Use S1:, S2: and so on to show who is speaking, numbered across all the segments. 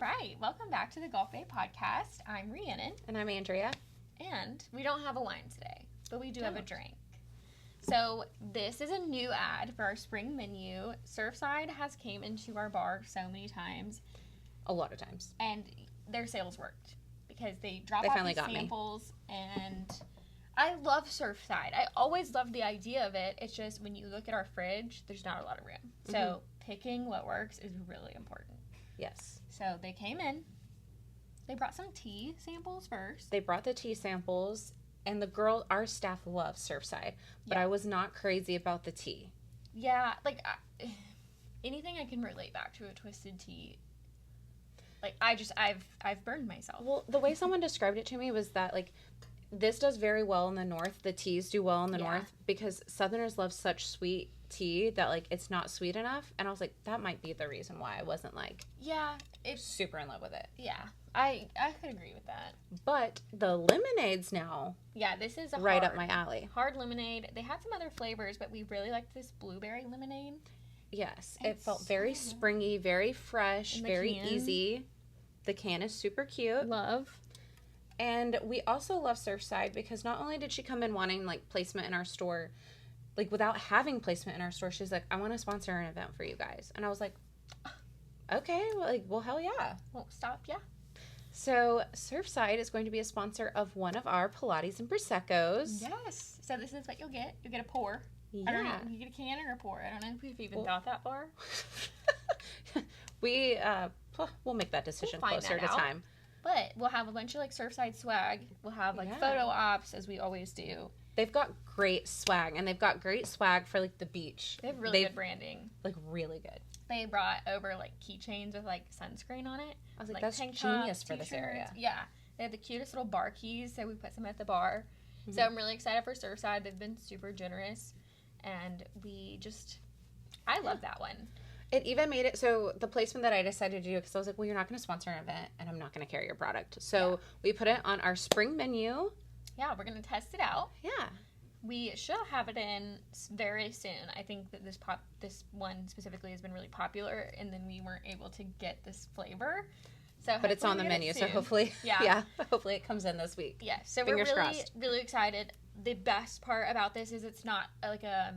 S1: right, welcome back to the Golf Bay Podcast. I'm Rhiannon.
S2: And I'm Andrea.
S1: And we don't have a wine today, but we do have a drink. So this is a new ad for our spring menu. Surfside has came into our bar so many times.
S2: A lot of times.
S1: And their sales worked because they drop off these samples. And I love Surfside. I always loved the idea of it. It's just when you look at our fridge, there's not a lot of room. So picking what works is really important.
S2: Yes.
S1: So they came in. They brought some tea samples first.
S2: They brought the tea samples, and our staff loves Surfside, but I was not crazy about the tea.
S1: Yeah, like anything I can relate back to a twisted tea. Like I've burned myself.
S2: Well, the way someone described it to me was that like this does very well in the north. The teas do well in the north because Southerners love such sweet tea that like it's not sweet enough, and I was like, that might be the reason why I wasn't like it's super in love with it.
S1: Yeah, I could agree with that.
S2: But the lemonades now,
S1: this is
S2: right up my alley.
S1: Hard lemonade. They had some other flavors, but we really liked this blueberry lemonade.
S2: Yes, it felt very springy, very fresh, very easy. The can is super cute.
S1: Love.
S2: And we also love Surfside because not only did she come in wanting like placement in our store, like without having placement in our store, she's like, I want to sponsor an event for you guys. And I was like, okay, well, hell yeah.
S1: Won't stop, yeah.
S2: So Surfside is going to be a sponsor of one of our Pilates and Prosecco's.
S1: Yes. So this is what you'll get. You'll get a pour.
S2: Yeah.
S1: I don't know. You get a can or a pour. I don't know if we've even thought that far.
S2: We'll make that decision closer to time.
S1: But we'll have a bunch of like Surfside swag. We'll have like photo ops as we always do.
S2: They've got great swag, and they've got great swag for like the beach.
S1: They have really good branding.
S2: Like really good.
S1: They brought over like keychains with like sunscreen on it.
S2: I was like that's genius for this area.
S1: Yeah. They have the cutest little bar keys, so we put some at the bar. Mm-hmm. So I'm really excited for Surfside. They've been super generous, and I love that one.
S2: It even made it so the placement that I decided to do, because I was like, well, you're not going to sponsor an event, and I'm not going to carry your product. So we put it on our spring menu.
S1: Yeah, we're going to test it out.
S2: Yeah. We
S1: should have it in very soon. I think that this one specifically has been really popular, and then we weren't able to get this flavor.
S2: But it's on the menu, so hopefully, hopefully it comes in this week.
S1: Yeah, so
S2: Fingers
S1: we're
S2: crossed.
S1: really excited. The best part about this is it's not like a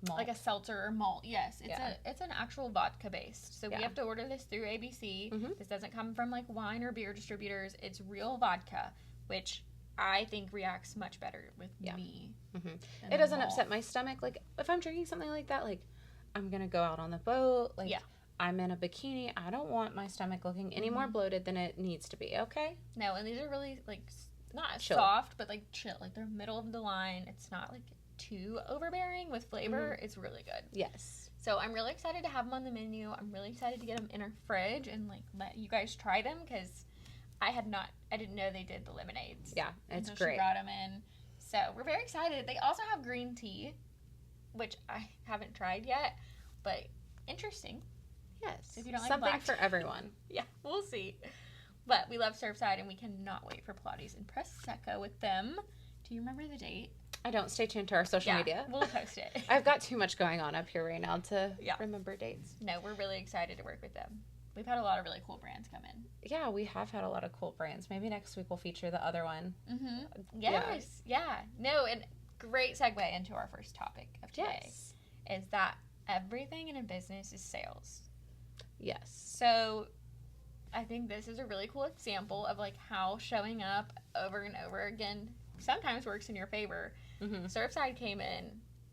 S1: malt. Like a seltzer or malt. Yes, it's an actual vodka based. So we have to order this through ABC. Mm-hmm. This doesn't come from like wine or beer distributors. It's real vodka, which I think reacts much better with me.
S2: Mm-hmm. It doesn't upset my stomach. Like if I'm drinking something like that, like I'm gonna go out on the boat. Like I'm in a bikini. I don't want my stomach looking any more bloated than it needs to be. Okay.
S1: No, and these are really like not
S2: chill.
S1: Soft, but like chill. Like they're middle of the line. It's not like too overbearing with flavor. It's really good.
S2: Yes.
S1: So I'm really excited to have them on the menu. I'm really excited to get them in our fridge and like let you guys try them because I didn't know they did the lemonades.
S2: Yeah, it's great.
S1: She brought them in. So we're very excited. They also have green tea, which I haven't tried yet, but interesting.
S2: Yes.
S1: If you don't like
S2: something
S1: black
S2: for everyone.
S1: Yeah, we'll see. But we love Surfside, and we cannot wait for Pilates and Prosecco with them. Do you remember the date?
S2: I don't. Stay tuned to our social media.
S1: We'll post it.
S2: I've got too much going on up here right now to remember dates.
S1: No, we're really excited to work with them. We've had a lot of really cool brands come in.
S2: Yeah, we have had a lot of cool brands. Maybe next week we'll feature the other one.
S1: Mm-hmm. Yes. Yeah. No, and great segue into our first topic of today is that everything in a business is sales.
S2: Yes.
S1: So I think this is a really cool example of like how showing up over and over again sometimes works in your favor. Mm-hmm. Surfside came in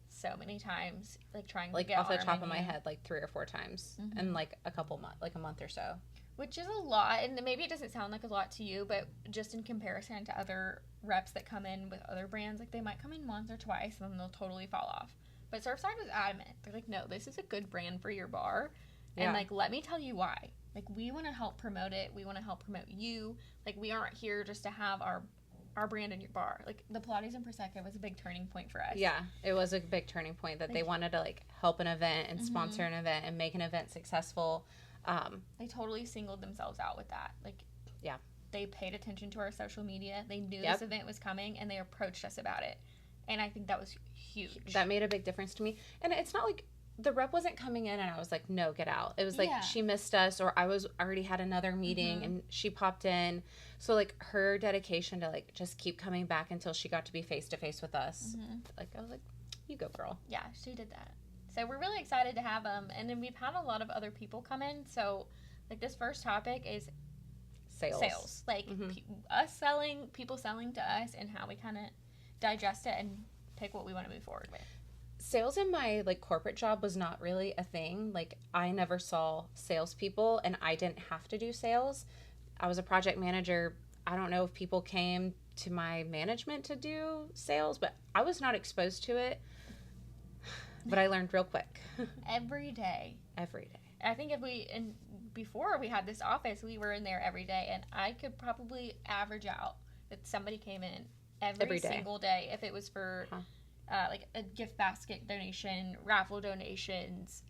S1: so many times, like trying to get
S2: off the top of my head, like 3 or 4 times in like a month or so.
S1: Which is a lot, and maybe it doesn't sound like a lot to you, but just in comparison to other reps that come in with other brands, like they might come in once or twice and then they'll totally fall off. But Surfside was adamant. They're like, no, this is a good brand for your bar. And like, let me tell you why. Like, we want to help promote it. We want to help promote you. Like, we aren't here just to have our brand in your bar. Like, the Pilates and Prosecco was a big turning point for us.
S2: Yeah, it was a big turning point that they wanted to, like, help an event and sponsor an event and make an event successful.
S1: They totally singled themselves out with that. Like, they paid attention to our social media. They knew this event was coming, and they approached us about it. And I think that was huge.
S2: That made a big difference to me. And it's not like the rep wasn't coming in and I was like, no, get out. It was like,
S1: Yeah.
S2: she missed us, or I was already had another meeting and she popped in. So like her dedication to like just keep coming back until she got to be face to face with us. Like, I was like, you go, girl.
S1: Yeah, she did that. So we're really excited to have them. And then we've had a lot of other people come in. So like this first topic is sales. Like us selling, people selling to us, and how we kind of digest it and pick what we want to move forward with.
S2: Sales in my like corporate job was not really a thing. Like, I never saw salespeople, and I didn't have to do sales. I was a project manager. I don't know if people came to my management to do sales, but I was not exposed to it. But I learned real quick.
S1: Every day. I think before we had this office, we were in there every day, and I could probably average out that somebody came in every single day if it was for like a gift basket donation, raffle donations,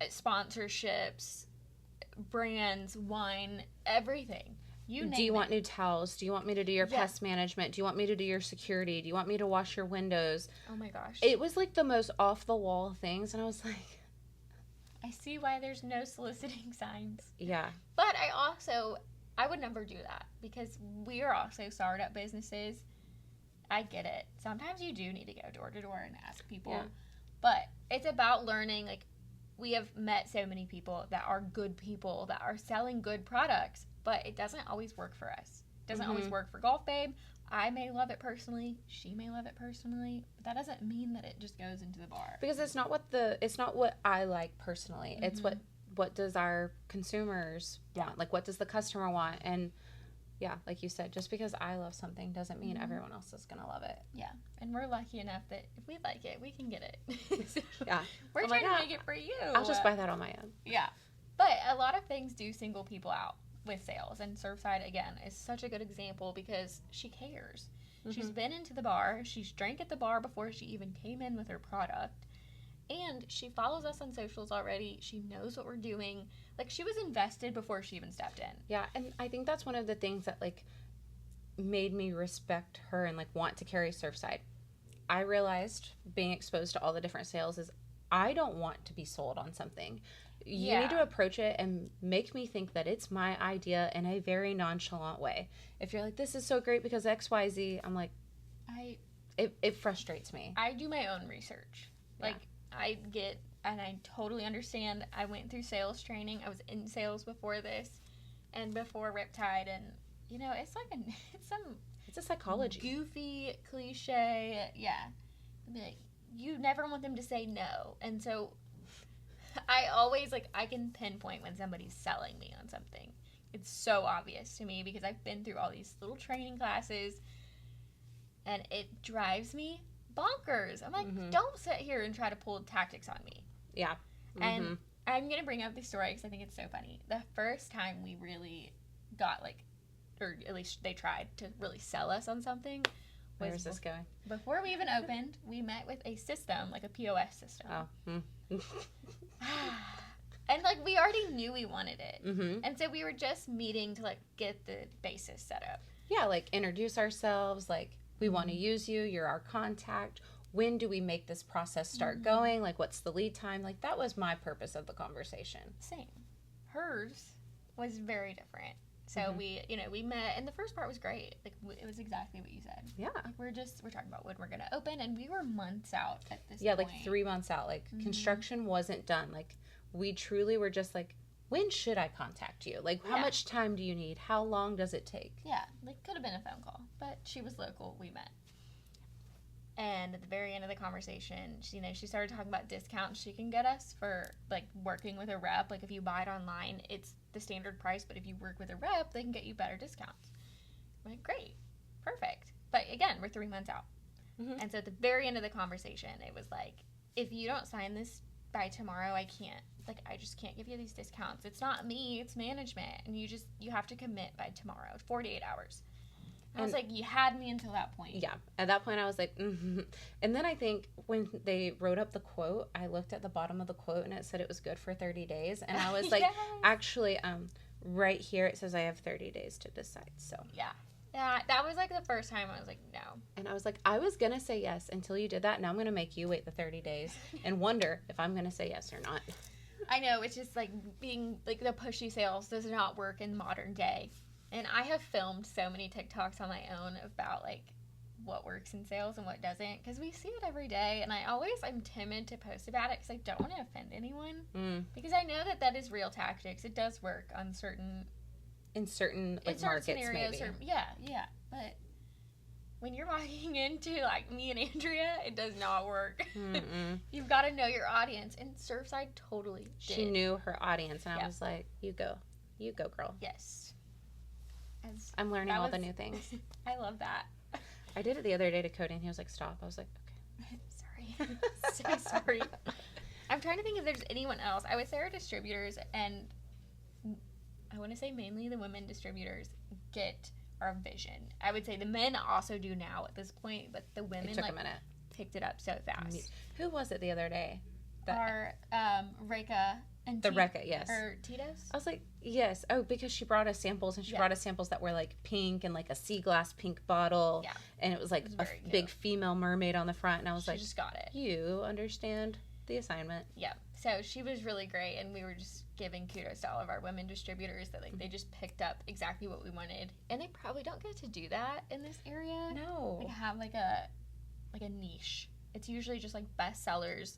S1: sponsorships, brands, wine, everything.
S2: Do you want new towels? Do you want me to do your pest management? Do you want me to do your security? Do you want me to wash your windows?
S1: Oh my gosh.
S2: It was like the most off the wall things, and I was like,
S1: I see why there's no soliciting signs.
S2: Yeah.
S1: But I would never do that, because we are also startup businesses. I get it. Sometimes you do need to go door to door and ask people. Yeah. But it's about learning. Like, we have met so many people that are good people that are selling good products, but it doesn't always work for us. It doesn't always work for Golf Babe. I may love it personally. She may love it personally. But that doesn't mean that it just goes into the bar.
S2: Because it's not what I like personally. It's what does our consumers want? Like, what does the customer want? And yeah, like you said, just because I love something doesn't mean everyone else is going to love it.
S1: Yeah. And we're lucky enough that if we like it, we can get it. So
S2: yeah.
S1: We're trying to make it for you.
S2: I'll just buy that on my own.
S1: Yeah. But a lot of things do single people out with sales. And Surfside, again, is such a good example because she cares. She's been into the bar. She's drank at the bar before she even came in with her product. And she follows us on socials already. She knows what we're doing. Like, she was invested before she even stepped in.
S2: Yeah, and I think that's one of the things that, like, made me respect her and, like, want to carry Surfside. I realized, being exposed to all the different sales, is I don't want to be sold on something. You need to approach it and make me think that it's my idea in a very nonchalant way. If you're like, this is so great because XYZ, I'm like, it frustrates me.
S1: I do my own research. Like, I get, and I totally understand. I went through sales training. I was in sales before this and before Riptide. And, you know, it's like
S2: it's a psychology.
S1: Goofy cliche. Yeah. Like, you never want them to say no. And so I always, like, I can pinpoint when somebody's selling me on something. It's so obvious to me because I've been through all these little training classes, and it drives me bonkers. I'm like, don't sit here and try to pull tactics on me.
S2: Yeah.
S1: And I'm going to bring up this story because I think it's so funny. The first time we really got, like, or at least they tried to really sell us on something.
S2: Where is this going?
S1: Before we even opened, we met with a system, like a POS system.
S2: Oh.
S1: And, like, we already knew we wanted it. And so we were just meeting to, like, get the basis set up.
S2: Yeah, like, introduce ourselves, like, we want to use you, you're our contact. When do we make this process start going? Like, what's the lead time? Like, that was my purpose of the conversation.
S1: Same. Hers was very different. So we met, and the first part was great. Like, it was exactly what you said.
S2: Yeah.
S1: Like, we're talking about when we're going to open, and we were months out at this point.
S2: Yeah, like 3 months out. Like, construction wasn't done. Like, we truly were just like, when should I contact you? Like, how much time do you need? How long does it take?
S1: Yeah, like, could have been a phone call, but she was local. We met. And at the very end of the conversation, she started talking about discounts she can get us for, like, working with a rep. Like, if you buy it online, it's the standard price, but if you work with a rep, they can get you better discounts. I'm like, great. Perfect. But, again, we're 3 months out. And so at the very end of the conversation, it was like, if you don't sign this by tomorrow, I just can't give you these discounts. It's not me, it's management. And you have to commit by tomorrow, 48 hours. I was like, you had me until that point.
S2: Yeah. At that point, I was like, And then I think when they wrote up the quote, I looked at the bottom of the quote, and it said it was good for 30 days. And I was like, actually, right here, it says I have 30 days to decide. So
S1: yeah. That was like the first time I was like, no.
S2: And I was like, I was going to say yes until you did that. Now I'm going to make you wait the 30 days and wonder if I'm going to say yes or not.
S1: I know, it's just like being like the pushy sales does not work in modern day. And I have filmed so many TikToks on my own about like what works in sales and what doesn't, because we see it every day. And I'm timid to post about it because I don't want to offend anyone. Because I know that is real tactics. It does work on certain
S2: markets,
S1: scenarios.
S2: maybe.
S1: Yeah. But when you're walking into like me and Andrea, it does not work. You've got to know your audience, and Surfside totally did.
S2: She knew her audience, and I was like, you go, girl.
S1: Yes.
S2: I'm learning all the new things.
S1: I love that.
S2: I did it the other day to Cody, and he was like, stop. I was like, okay.
S1: Sorry. So sorry. I'm trying to think if there's anyone else. I would say our distributors, and I want to say mainly the women distributors, get our vision. I would say the men also do now at this point, but the women
S2: it took a minute.
S1: Picked it up so fast.
S2: Who was it the other day?
S1: Our Reka and
S2: Reka, yes.
S1: Or Tito's?
S2: I was like, yes. Oh, because she brought us samples, and she brought us samples that were like pink and like a sea glass pink bottle.
S1: Yeah.
S2: And it was like a big female mermaid on the front, and I was
S1: she
S2: like,
S1: just got it.
S2: You understand the assignment.
S1: Yeah. So she was really great, and we were just giving kudos to all of our women distributors that like they just picked up exactly what we wanted, and they probably don't get to do that in this area.
S2: No.
S1: Like have like a niche. It's usually just like best sellers.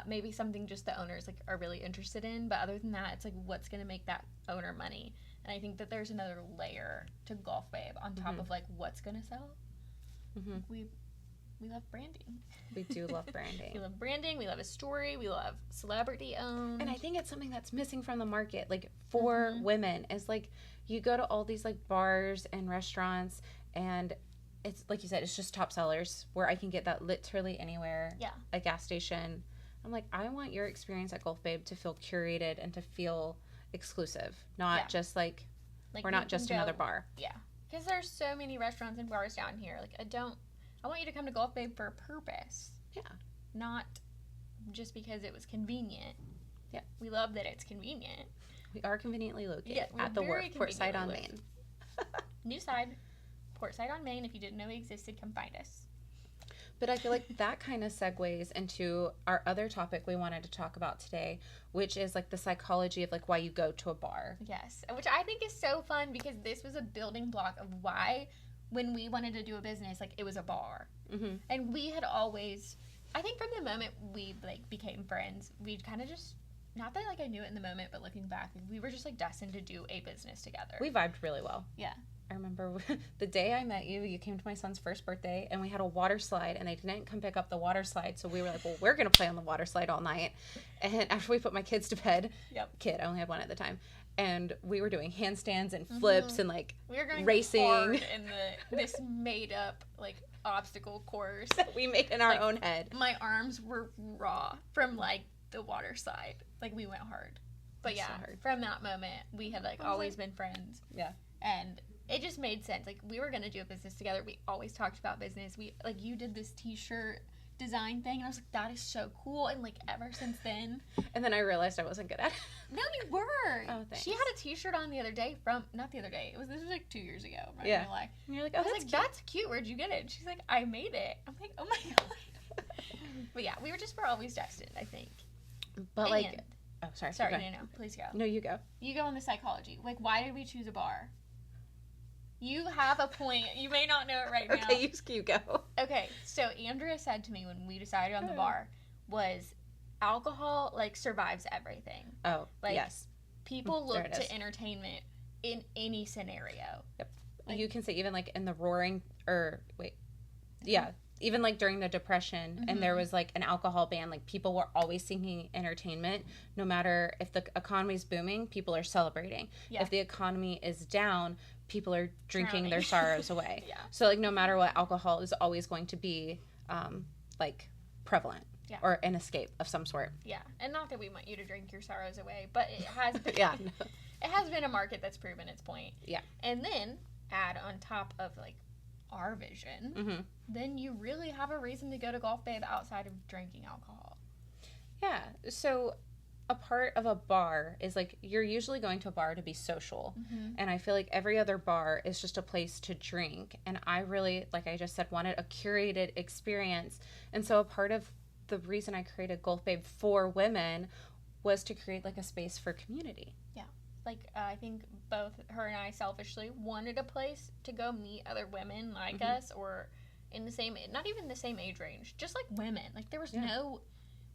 S1: Maybe something just the owners like are really interested in, but other than that, it's like what's gonna make that owner money. And I think that there's another layer to Golf Babe on top of like what's gonna sell. We love branding.
S2: We do love branding.
S1: We love branding. We love a story. We love celebrity owned.
S2: And I think it's something that's missing from the market, like for women, is like you go to all these like bars and restaurants, and it's like you said, it's just top sellers where I can get that literally anywhere.
S1: Yeah.
S2: A gas station. I'm like, I want your experience at Golf Babe to feel curated and to feel exclusive, not just like we're not just another bar.
S1: Yeah. Because there's so many restaurants and bars down here. Like I want you to come to Golf Babe for a purpose.
S2: Yeah.
S1: Not just because it was convenient.
S2: Yeah.
S1: We love that it's convenient.
S2: We are conveniently located at the work, Portside on Main.
S1: New side, Portside on Main. If you didn't know we existed, come find us.
S2: But I feel like that kind of segues into our other topic we wanted to talk about today, which is like the psychology of like why you go to a bar.
S1: Yes. Which I think is so fun because this was a building block of why when we wanted to do a business, like it was a bar. And we had always, I think from the moment we like became friends, we'd kind of just, not that like I knew it in the moment, but looking back, we were just like destined to do a business together.
S2: We vibed really well.
S1: Yeah.
S2: I remember the day I met you, you came to my son's first birthday, and we had a water slide, and they didn't come pick up the water slide, so we were like, well, we're going to play on the water slide all night. And after we put my kids to bed, I only had one at the time, and we were doing handstands and flips and like
S1: we were going
S2: racing
S1: hard in this made up like obstacle course
S2: that we made in our own head.
S1: My arms were raw from like the water slide. Like we went hard. But yeah, from that moment, we had like always been friends.
S2: Yeah.
S1: And it just made sense. Like we were going to do a business together. We always talked about business. We like you did this t-shirt design thing, and I was like, that is so cool. And like ever since then,
S2: and then I realized I wasn't good at it.
S1: No, you were.
S2: Oh, thanks.
S1: She had a t-shirt on the other day from not the other day. This was like 2 years ago. I'm not gonna lie.
S2: And you're like, oh,
S1: that's cute. Where'd you get it? And she's like, I made it. I'm like, oh my god. But yeah, we were always destined, I think.
S2: But like, oh sorry.
S1: No, please go.
S2: No, you go.
S1: You go on the psychology. Like, why did we choose a bar? You have a point. You may not know it right now.
S2: Okay, you go.
S1: Okay, so Andrea said to me when we decided on the bar was alcohol, like, survives everything.
S2: Oh,
S1: like,
S2: yes.
S1: People look to entertainment in any scenario.
S2: Yep. Like, you can say even, like, in the roaring, even, like, during the Depression, and there was, like, an alcohol ban, like, people were always seeking entertainment. No matter if the economy's booming, people are celebrating. Yeah. If the economy is down, people are drinking their sorrows away.
S1: Yeah.
S2: So, like, no matter what, alcohol is always going to be, like, prevalent.
S1: Yeah.
S2: Or an escape of some sort.
S1: Yeah. And not that we want you to drink your sorrows away, but it has been,
S2: No.
S1: It has been a market that's proven its point.
S2: Yeah.
S1: And then add on top of, like, our vision, then you really have a reason to go to Golf Babe outside of drinking alcohol.
S2: Yeah. So a part of a bar is like you're usually going to a bar to be social. And I feel like every other bar is just a place to drink. And I really, like I just said, wanted a curated experience. And so a part of the reason I created Golf Babe for women was to create like a space for community.
S1: Yeah. Like, I think both her and I selfishly wanted a place to go meet other women like us, or in the same, not even the same age range, just like women. Like, there was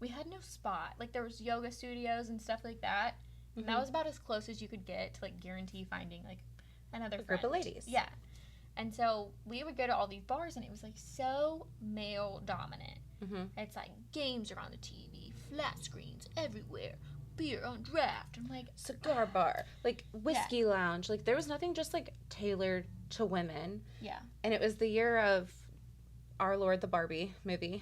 S1: we had no spot. Like, there was yoga studios and stuff like that. And that was about as close as you could get to, like, guarantee finding, like, another
S2: group of ladies.
S1: Yeah. And so we would go to all these bars, and it was, like, so male dominant. It's like, games are on the TV, flat screens everywhere, beer on draft. I'm like,
S2: cigar bar, like, whiskey lounge. Like, there was nothing just, like, tailored to women.
S1: Yeah.
S2: And it was the year of Our Lord, the Barbie movie,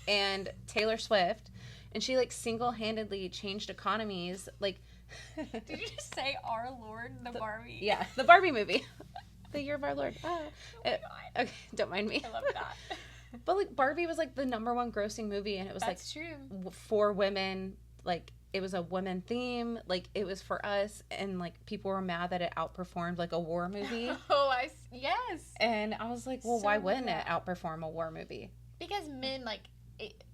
S2: and Taylor Swift, and she, like, single-handedly changed economies, like...
S1: Did you just say Our Lord, the Barbie?
S2: Yeah, the Barbie movie. The year of our Lord.
S1: Oh my God.
S2: Okay, don't mind me.
S1: I love that.
S2: But, like, Barbie was, like, the #1 grossing movie, and it was,
S1: That's
S2: like...
S1: true.
S2: For women, like... It was a women theme, like, it was for us, and, like, people were mad that it outperformed, like, a war movie.
S1: Yes.
S2: And I was like, well,
S1: So
S2: why wouldn't it outperform a war movie?
S1: Because men, like,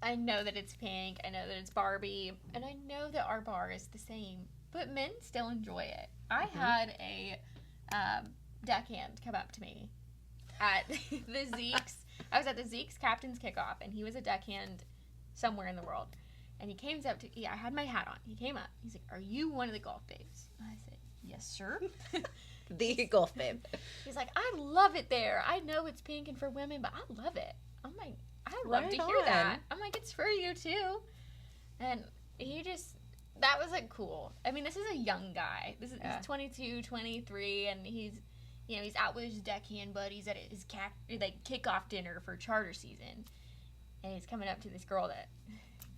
S1: I know that it's pink, I know that it's Barbie, and I know that our bar is the same, but men still enjoy it. I had a deckhand come up to me at the Zeke's. I was at the Zeke's Captain's Kickoff, and he was a deckhand somewhere in the world. And he came up to, I had my hat on. He came up. He's like, are you one of the Golf Babes? I said, yes, sir.
S2: The Golf Babe.
S1: He's like, I love it there. I know it's pink and for women, but I love it. I'm like, I love to hear that. I'm like, it's for you too. And he just, that was like cool. I mean, this is a young guy. He's 22, 23, and he's, you know, he's out with his deckhand buddies at his kickoff dinner for charter season. And he's coming up to this girl that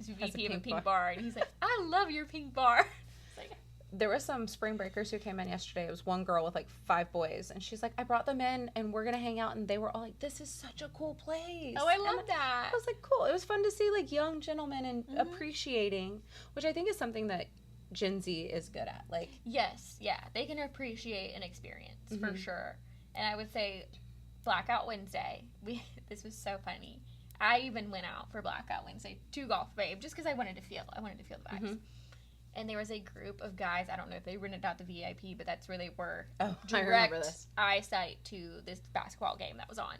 S1: is VP of a pink bar, and he's like, I love your pink bar. It's like,
S2: there were some spring breakers who came in yesterday. It was one girl with like 5 boys, and she's like, I brought them in and we're gonna hang out, and they were all like, this is such a cool place.
S1: Oh, I love that.
S2: I was like, cool. It was fun to see like young gentlemen and appreciating, which I think is something that Gen Z is good at. Like,
S1: yes, yeah, they can appreciate an experience for sure. And I would say Blackout Wednesday, this was so funny. I even went out for Blackout Wednesday to Golf Babe just because I wanted to feel the vibes. And there was a group of guys, I don't know if they rented out the VIP, but that's where they were.
S2: Oh,
S1: direct
S2: I remember this.
S1: Eyesight to this basketball game that was on.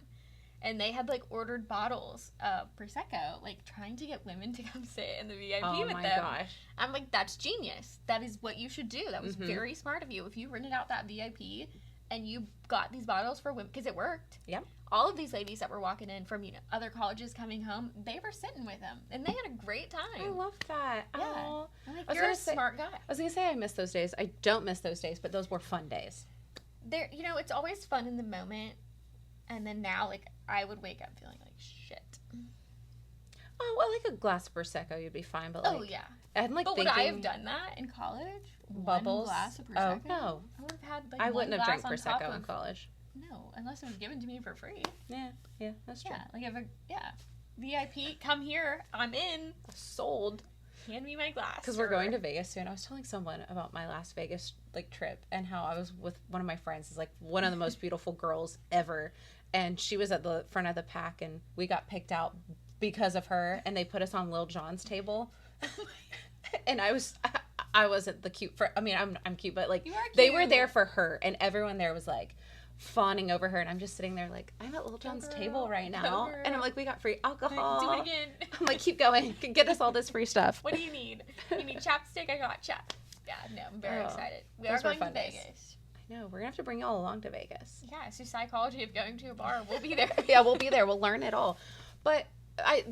S1: And they had, like, ordered bottles of Prosecco, like, trying to get women to come sit in the VIP with them. Oh, my gosh. I'm like, that's genius. That is what you should do. That was very smart of you. If you rented out that VIP and you got these bottles for women, because it worked.
S2: Yep.
S1: All of these ladies that were walking in from, you know, other colleges coming home, they were sitting with them, and they had a great time.
S2: I love that.
S1: Yeah.
S2: Oh.
S1: I'm like, you're a smart guy.
S2: I was going to say I miss those days. I don't miss those days, but those were fun days.
S1: They're, you know, it's always fun in the moment, and then now, like, I would wake up feeling like shit.
S2: Oh, well, like a glass of Prosecco, you'd be fine, but like...
S1: Oh, yeah.
S2: And like
S1: but would I have done that in college?
S2: Bubbles?
S1: One glass of Prosecco?
S2: Oh, no.
S1: I would have had, like,
S2: I wouldn't have drank
S1: glass
S2: Prosecco in college.
S1: No, unless it was given to me for free.
S2: Yeah, that's true.
S1: Yeah, like VIP, come here, I'm in.
S2: Sold.
S1: Hand me my glass.
S2: Because we're going to Vegas soon. I was telling someone about my last Vegas like trip and how I was with one of my friends. Is like one of the most beautiful girls ever, and she was at the front of the pack, and we got picked out because of her, and they put us on Lil Jon's table. And I wasn't the cute I mean, I'm cute, but like they were there for her, and everyone there was like fawning over her, and I'm just sitting there like, I'm at Lil Jon's table right now, and I'm like, we got free alcohol.
S1: Do it again.
S2: I'm like, keep going, get us all this free stuff.
S1: What do you need? You need chapstick? I got chap. Yeah, no, I'm very excited. We are going to Vegas.
S2: I know, we're gonna have to bring y'all along to Vegas.
S1: Yeah, it's the psychology of going to a bar. We'll be there.
S2: Yeah, we'll be there. We'll learn it all. But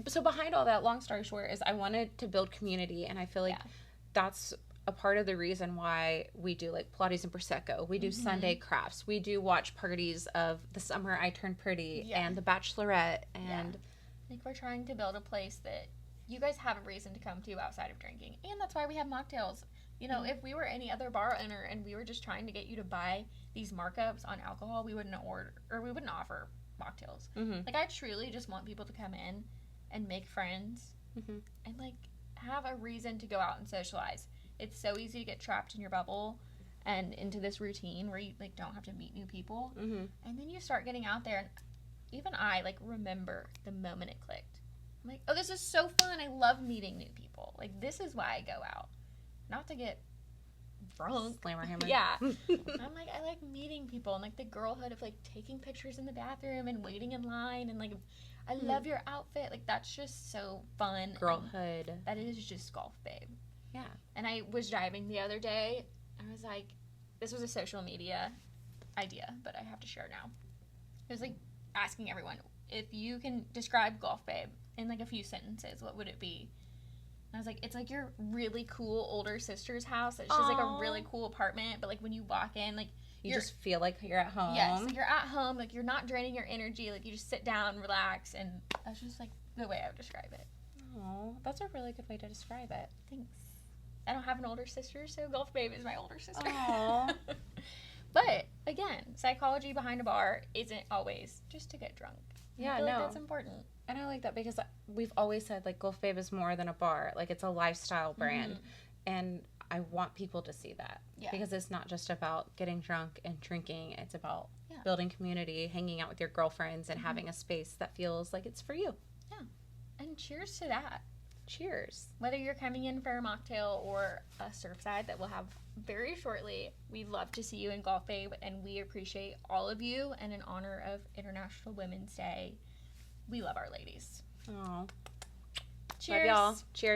S2: so behind all that, long story short, is I wanted to build community, and I feel like that's a part of the reason why we do like Pilates and Prosecco. We do Sunday crafts. We do watch parties of The Summer I Turned Pretty and The Bachelorette. And
S1: I think we're trying to build a place that you guys have a reason to come to outside of drinking. And that's why we have mocktails. You know, if we were any other bar owner and we were just trying to get you to buy these markups on alcohol, we wouldn't offer mocktails. Like, I truly just want people to come in and make friends and like have a reason to go out and socialize. it's so easy to get trapped in your bubble and into this routine where you like don't have to meet new people.
S2: Mm-hmm.
S1: And then you start getting out there, and even I like remember the moment it clicked. I'm like, oh, this is so fun. I love meeting new people. Like, this is why I go out. Not to get drunk.
S2: Slammer hammer.
S1: Yeah. I'm like, I like meeting people and like the girlhood of like taking pictures in the bathroom and waiting in line and like, I love your outfit. Like, that's just so fun.
S2: Girlhood.
S1: That is just golf, babe.
S2: Yeah.
S1: And I was driving the other day. I was like, this was a social media idea, but I have to share now. It was like asking everyone, if you can describe golf, babe, in like a few sentences, what would it be? And I was like, it's like your really cool older sister's house. It's just like a really cool apartment, but like when you walk in, like
S2: you just feel like you're at home.
S1: Yes, like you're at home, like you're not draining your energy, like you just sit down, relax, and that's just like the way I would describe it.
S2: Oh, that's a really good way to describe it.
S1: Thanks. I don't have an older sister, so Golf Babe is my older sister.
S2: Aww.
S1: But again, psychology behind a bar isn't always just to get drunk.
S2: Yeah,
S1: I feel
S2: no,
S1: like that's important.
S2: And I like that because we've always said like Golf Babe is more than a bar. Like, it's a lifestyle brand, and I want people to see that because it's not just about getting drunk and drinking. It's about building community, hanging out with your girlfriends, and having a space that feels like it's for you.
S1: Yeah, and cheers to that.
S2: Cheers.
S1: Whether you're coming in for a mocktail or a Surfside that we'll have very shortly, we'd love to see you in Golf Babe, and we appreciate all of you. And in honor of International Women's Day, we love our ladies.
S2: Oh,
S1: Cheers.
S2: love y'all. Cheers.